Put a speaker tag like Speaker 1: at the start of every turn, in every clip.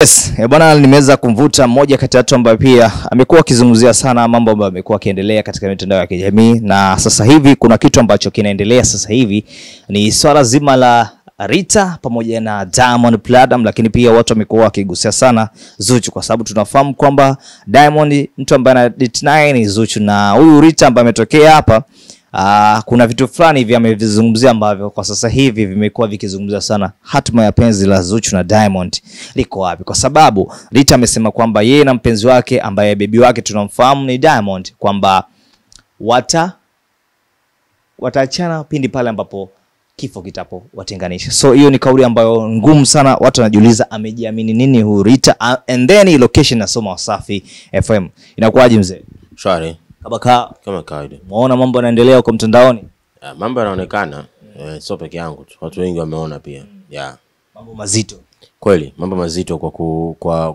Speaker 1: Yes, bwana nimeweza kumvuta mmoja kati ya watu ambao pia amekuwa akizungumzia sana mambo ambayo yamekuwa yakiendelea katika mitandao ya kijamii, na sasa hivi kuna kitu ambacho kinaendelea sasa hivi ni swala zima la Rita pamoja na Diamond Platnumz, lakini pia watu wamekuwa wakigusia sana Zuchu kwa sababu tunafahamu kwamba Diamond mtu ambaye anadate naye ni Zuchu, na huyu Rita ambaye ametokea hapa kuna vitu fulani hivi amevizungumzia ambavyo kwa sasa hivi vimekuwa vikizungumza sana hatima ya penzi la Zuchu na Diamond liko wapi, kwa sababu Rita amesema kwamba yeye na mpenzi wake ambaye bebi wake tunamfahamu ni Diamond kwamba wataachana pindi pale ambapo kifo kitapo watenganisha. So hiyo ni kauli ambayo ngumu sana, watu wanajiuliza amejiamini nini huyu Rita. And then location nasoma Wasafi FM. Inakuwaje mzee?
Speaker 2: Shwari.
Speaker 1: Kama
Speaker 2: kawaida.
Speaker 1: Muona mambo yanaendelea huko mtandaoni?
Speaker 2: Mambo yanaonekana, sio peke yangu tu. Watu wengi wameona pia.
Speaker 1: Mambo mazito.
Speaker 2: Kweli, mambo mazito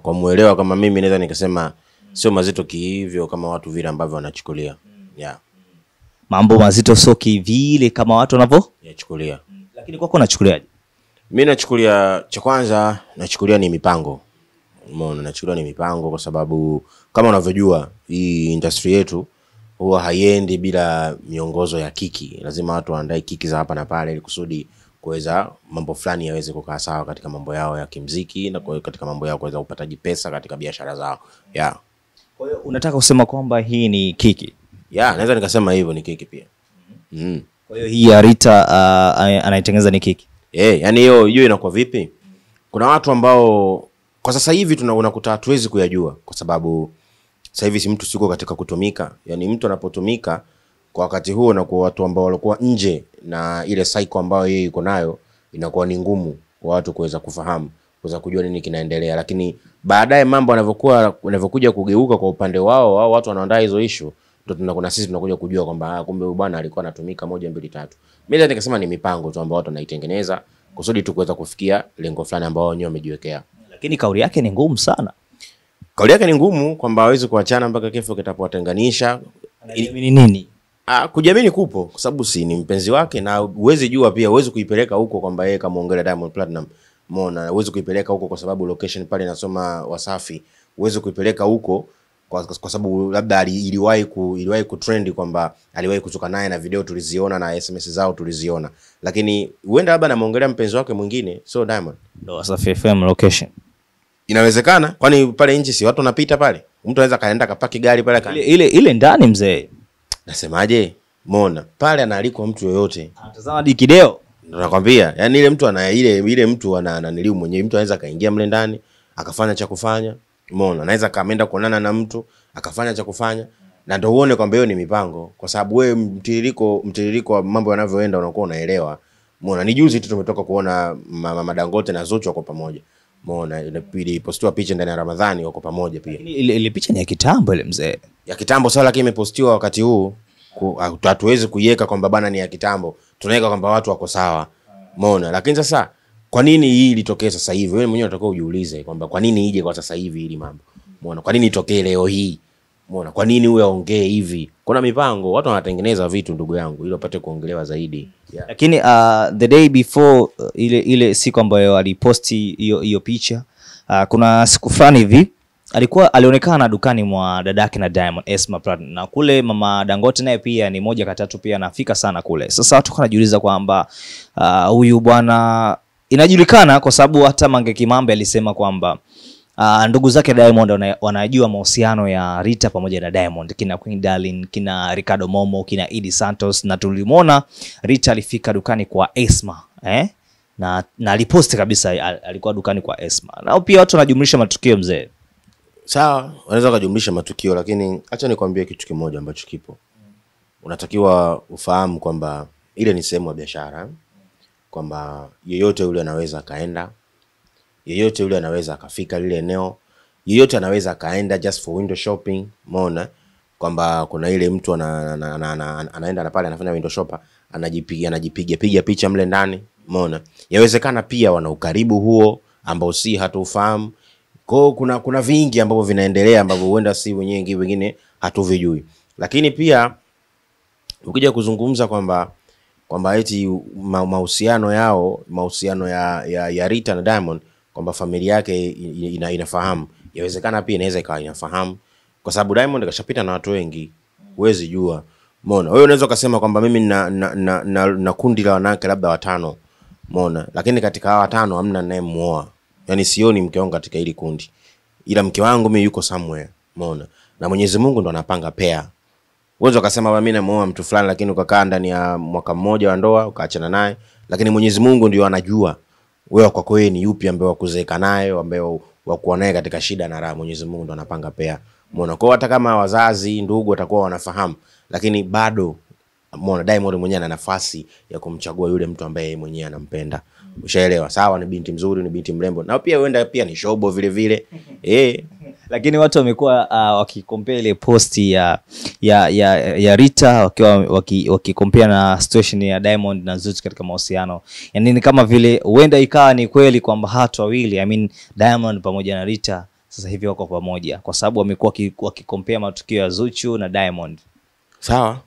Speaker 2: kwa muelewa kama mimi naweza nikasema sio mazito kihivyo kama watu vile ambavyo wanachukulia.
Speaker 1: Mambo mazito sio kivile kama watu
Speaker 2: yachukulia.
Speaker 1: Lakini kwako unachukuliaje?
Speaker 2: Mimi nachukulia, cha kwanza nachukulia ni mipango. Nachukulia ni mipango kwa sababu kama unavyojua hii industry yetu huwa haiendi bila miongozo ya kiki. Lazima watu waandae kiki za hapa na pale ili kusudi kuweza mambo fulani yaweze kukaa sawa katika mambo yao ya kimuziki na katika mambo yao kuweza kupataji pesa katika biashara zao.
Speaker 1: Kwa hiyo unataka kusema kwamba hii ni kiki?
Speaker 2: Naweza nikasema hivyo ni kiki pia.
Speaker 1: Kwa hiyo hii ya Rita anaitengeneza ni kiki?
Speaker 2: Yani hiyo inakuwa vipi? Kuna watu ambao kwa sasa hivi unakuta hatuwezi kuyajua kwa sababu sasa hivi si mtu siko katika kutumika. Yani mtu anapotumika kwa wakati huo na kwa watu ambao walikuwa nje na ile cycle ambayo yeye yuko nayo, inakuwa ni ngumu kwa watu kuweza kufahamu, kuweza kujua nini kinaendelea. Lakini baadaye mambo yanavyokuja kugeuka kwa upande wao watu wanaandaa hizo issue, ndio sisi tunakuja kujua kwamba kumbe huyu bwana alikuwa anatumika 1 2 3. Mimi nikasema ni mipango tu ambayo watu wanaitengeneza kusudi tu kuweza kufikia lengo fulani ambao wenyewe wamejiwekea.
Speaker 1: Lakini kauli yake ni ngumu sana.
Speaker 2: Kauli yake ni ngumu kwamba hawezi kuachana mpaka kifo kitapowatenganisia.
Speaker 1: Anajiamini nini?
Speaker 2: Kujiamini kupo kwa sababu si ni mpenzi wake, na uweze jua pia uweze kuipeleka huko kwamba yeye kama ongelea Diamond Platnumz. Umeona, uweze kuipeleka huko kwa sababu location pale nasoma Wasafi. Uweze kuipeleka huko kwa sababu labda iliwahi kutrend kwamba aliwahi kutoka naye na video tuliziona na SMS zao tuliziona. Lakini huenda labda anamuongelea mpenzi wake mwingine, so Diamond.
Speaker 1: Ndio Wasafi FM location.
Speaker 2: Inawezekana, kwani pale nje si watu wanapita pale? Mtu anaweza kaenda kapaki gari pale
Speaker 1: ile ndani mzee.
Speaker 2: Nasemaje? Umeona? Pale anaalikwa mtu yoyote.
Speaker 1: Anatazama hadi kideo.
Speaker 2: Ndio nakwambia, yani ile mtu ile mtu ananiliu mwenyewe, mtu anaweza kaingia mle ndani akafanya cha kufanya. Umeona? Anaweza kaenda kuonana na mtu akafanya cha kufanya, na ndio uone kwamba hiyo ni mipango, kwa sababu wewe mtiririko wa mambo yanavyoenda unakuwa unaelewa. Umeona? Ni juzi tu tumetoka kuona Mama Dangote na Zuchu wako pamoja. Umeona? Ile postiwa picha ndani ya Ramadhani wako pamoja pia.
Speaker 1: Ile picha ni ya kitambo ile mzee.
Speaker 2: Ya kitambo sawa, lakini imepostiwa wakati huu. Hatuwezi kuiweka kwamba bana ni ya kitambo. Tunaweka kwamba watu wako sawa. Umeona? Lakini sasa kwa nini hii ilitokee sasa hivi? Wewe mwenyewe unatakiwa ujiulize kwamba kwa nini ije kwa sasa hivi hili mambo. Umeona? Kwa nini itokee leo hii? Umeona? Kwa nini huyu aongee hivi? Kuna mipango, watu wanatengeneza vitu ndugu yangu ili wapate kuongelewa zaidi.
Speaker 1: Lakini the day before ile siku ambayo aliposti hiyo picha, kuna siku fulani hivi alionekana dukani mwa dadake na Diamond, Esma Platnumz, na kule Mama Dangote naye pia ni moja kati ya watu pia anafika sana kule. Sasa watu wanajiuliza kwamba huyu bwana inajulikana kwa sababu hata Mange Kimambe alisema kwamba ndugu zake Diamond wanajua mahusiano ya Rita pamoja na Diamond, kina Queen Darling, kina Ricardo Momo, kina Eddy Santos, na tulimwona Rita alifika dukani kwa Esma na aliposti kabisa alikuwa dukani kwa Esma. Na pia watu wanajumlisha matukio mzee.
Speaker 2: Sawa, wanaweza kujumlisha matukio, lakini acha nikwambie kitu kimoja ambacho kipo. Unatakiwa ufahamu kwamba ile ni sehemu ya biashara, kwamba yeyote yule anaweza kaenda, yeyote yule anaweza akafika lile eneo, yeyote anaweza kaenda just for window shopping. Umeona kwamba kuna ile mtu anaenda na pale anafanya window shopper, anajipiga picha mle ndani. Umeona? Yawezekana pia wana ukaribu huo ambao si hatufahamu. Kuna vingi ambavyo vinaendelea ambavyo huenda si wengine hatuvijui. Lakini pia ukija kuzungumza kwamba eti mahusiano ya Rita na Diamond kwamba familia yake inafahamu, yawezekana pia inaweza ikawa inafahamu, kwa sababu Diamond kashapita na watu wengi, huwezi jua. Umeona, wewe unaweza kusema kwamba mimi na kundi la wanawake labda 5, umeona, lakini katika hao 5 hamna ninayemuoa, yani sioni mke wangu katika hili kundi, ila mke wangu mimi yuko somewhere, umeona, na Mwenyezi Mungu ndo anapanga pair. Uwezo ukasema mimi namuoa mtu fulani, lakini ukakaa ndani ya mwaka mmoja wa ndoa ukaachana naye, lakini Mwenyezi Mungu ndio anajua wewe kwako wewe ni yupi ambaye wakuzeeka naye, ambaye wakuwa naye katika shida na raha. Mwenyezi Mungu ndo anapanga pair, umeona. Kwa hata kama wazazi ndugu watakuwa wanafahamu, lakini bado umeona Diamond mwenyewe ana nafasi ya kumchagua yule mtu ambaye yeye mwenyewe anampenda. Ushaelewa? Sawa, ni binti mzuri, ni binti mrembo, na pia huenda pia ni shobo vile vile.
Speaker 1: Lakini watu wamekuwa wakikompare ile posti ya Rita wakiwa wakikompare na situation ya Diamond na Zuchu katika mahusiano. Yaani ni kama vile huenda ikawa ni kweli kwamba hatu wawili, Diamond pamoja na Rita sasa hivi wako pamoja, kwa sababu wamekuwa wakikompare matukio ya Zuchu na Diamond.
Speaker 2: Sawa,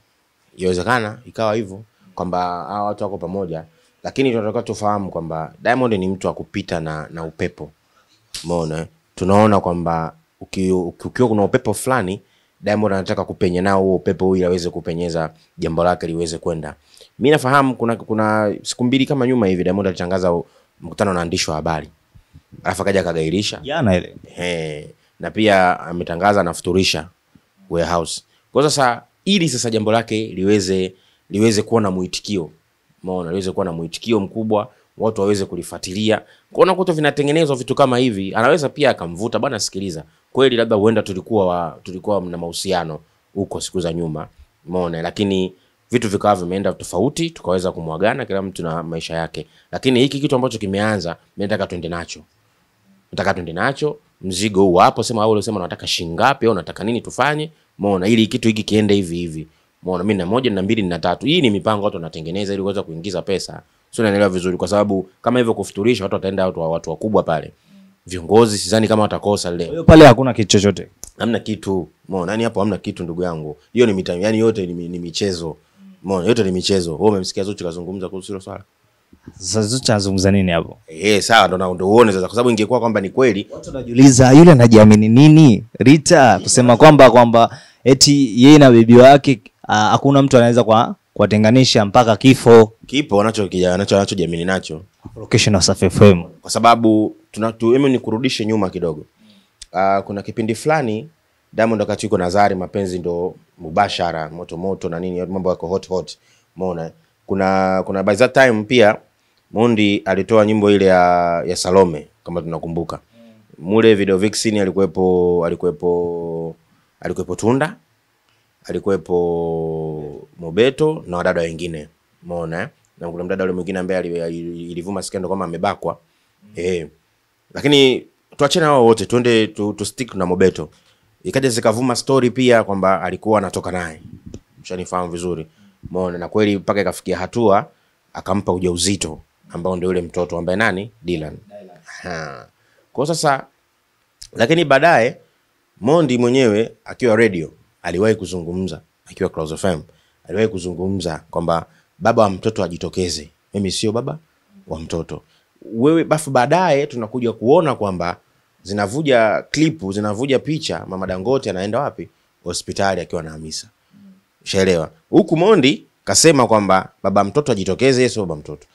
Speaker 2: inawezekana ikawa hivyo kwamba hao watu wako pamoja, lakini tunataka tufahamu kwamba Diamond ni mtu wa kupita na upepo. Umeona? Tunaona kwamba ukiwa kuna upepo fulani, Diamond anataka kupenya nao huo upepo ili aweze kupenyeza jambo lake liweze kwenda. Mimi nafahamu kuna siku mbili kama nyuma hivi Diamond alitangaza mkutano na waandishi wa habari, alafu akaja akagairisha
Speaker 1: jana ile,
Speaker 2: na pia ametangaza anafuturisha warehouse. Kwa sasa ili sasa jambo lake liweze kuwa na muitikio, umeona, liweze kuwa na muitikio mkubwa, watu waweze kulifuatilia, kuona kuto vinatengenezwa vitu kama hivi. Anaweza pia akamvuta, bwana sikiliza, kweli labda huenda tulikuwa na mahusiano huko siku za nyuma, umeona, lakini vitu vikawa vimeenda tofauti, tukaweza kumwagana, kila mtu na maisha yake. Lakini hiki kitu ambacho kimeanza, mimi nataka tuende nacho, mzigo huu hapo, sema au unasema unataka shilingi ngapi au unataka nini tufanye, umeona, ili kitu hiki kiende hivi. Umeona, mimi na 1 na 2 na 3. Hii ni mipango watu wanatengeneza ili kuweza kuingiza pesa. Sio, naelewa vizuri, kwa sababu kama hivyo kufuturisha watu wataenda watu wakubwa pale. Viongozi sidhani kama watakosa leo.
Speaker 1: Hiyo pale hakuna kitu chochote.
Speaker 2: Hamna kitu. Umeona, yani hapo hamna kitu ndugu yangu. Hiyo ni mitani, yani yote ni michezo. Umeona, yote ni michezo. Wewe umemsikia Zuchu kazungumza kuhusu hilo swala?
Speaker 1: Sasa Zuchu anazungumza nini hapo?
Speaker 2: Sawa, ndo uone sasa, kwa sababu ingekuwa kwamba ni kweli,
Speaker 1: watu wanajiuliza yule anajiamini nini Rita kusema kwamba eti yeye na bibi wake hakuna mtu anaweza kuwatenganisha mpaka kifo.
Speaker 2: Kipo anachojiamini nacho
Speaker 1: location of Wasafi FM,
Speaker 2: kwa sababu ni kurudishe nyuma kidogo. Kuna kipindi fulani Diamond wakati yuko na Zari, mapenzi ndo mubashara, moto na nini, mambo yako hot. Umeona, kuna by that time pia Mondi alitoa nyimbo ile ya Salome kama tunakumbuka. Mule video vixen alikuwepo Tunda, alikuwepo Mobeto na wadada wengine. Umeona, na kuna mdada yule mwingine ambaye ilivuma skendo kama amebakwa. Lakini tuachane hao wote, tuende to stick na Mobeto. Ikaja zikavuma story pia kwamba alikuwa anatoka naye. Mshanifahamu vizuri. Umeona, na kweli mpaka ikafikia hatua akampa ujauzito ambao ndio yule mtoto ambaye nani? Dylan. Kwa sasa, lakini baadaye Mondi mwenyewe akiwa radio aliwahi kuzungumza, akiwa Clouds FM aliwahi kuzungumza kwamba baba wa mtoto ajitokeze, mimi sio baba wa mtoto. Wewe bafu, baadaye tunakuja kuona kwamba zinavuja klipu, zinavuja picha, Mama Dangote anaenda wapi? Hospitali akiwa na Hamisa. Ushaelewa? Huku Mondi kasema kwamba baba mtoto ajitokeze, yeye sio baba mtoto.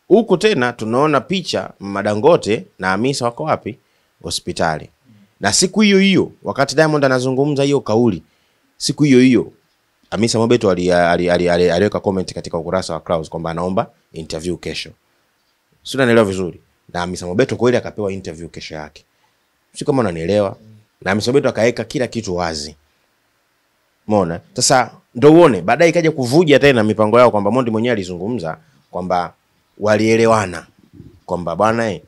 Speaker 2: Huku tena tunaona picha Mama Dangote na Hamisa wako wapi? Hospitali. Na siku hiyo wakati Diamond anazungumza hiyo kauli, siku hiyo Hamisa Mobeto aliweka comment katika ukurasa wa Clouds kwamba anaomba interview kesho. Sio, unanielewa vizuri? Na Hamisa Mobeto kweli akapewa interview kesho yake. Sio kama unanielewa? Na Hamisa Mobeto akaweka kila kitu wazi. Umeona? Sasa ndio uone baadaye ikaja kuvuja tena mipango yao kwamba Mondi mwenyewe alizungumza kwamba walielewana kwamba bwana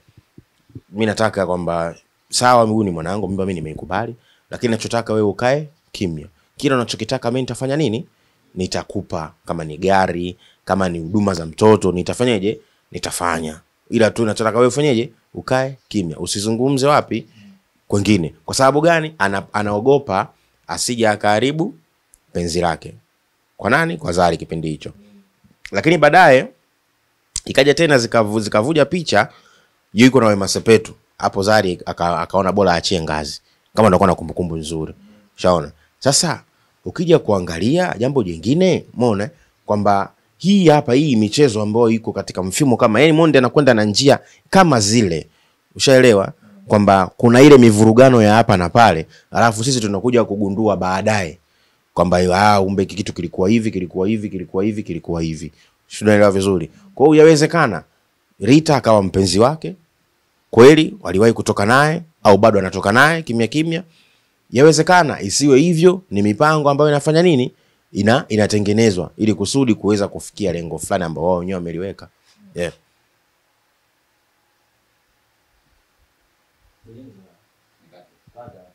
Speaker 2: mimi nataka kwamba sawa, mimi ni mwanangu, mimi nimeikubali, lakini ninachotaka wewe ukae kimya. Kila unachokitaka mimi nitafanya nini? Nitakupa, kama ni gari, kama ni huduma za mtoto, nitafanyaje? Nitafanya. Ila tu ninachotaka wewe ufanyaje? Ukae kimya. Usizungumze wapi? Kwingine. Kwa sababu gani? Anaogopa asije akaharibu penzi lake. Kwa nani? Kwa Zari kipindi hicho. Lakini baadaye ikaja tena zikavuja picha yuko na Wema Sepetu, hapo Zari akaona bora aachie ngazi kama ndio na kumbukumbu nzuri. Ushaona? Sasa ukija kuangalia jambo jingine, umeona kwamba hii hapa hii michezo ambayo iko katika mfumo kama yani Monde anakwenda na njia kama zile. Ushaelewa? Kwamba kuna ile mivurugano ya hapa na pale, alafu sisi tunakuja kugundua baadaye kwamba umbe kitu kilikuwa hivi. Unaelewa vizuri? Kwa hiyo yawezekana Rita akawa mpenzi wake kweli, waliwahi kutoka naye au bado anatoka naye kimya. Yawezekana isiwe hivyo, ni mipango ambayo inafanya nini? Inatengenezwa ili kusudi kuweza kufikia lengo fulani ambao wao wenyewe wameliweka. Yeah.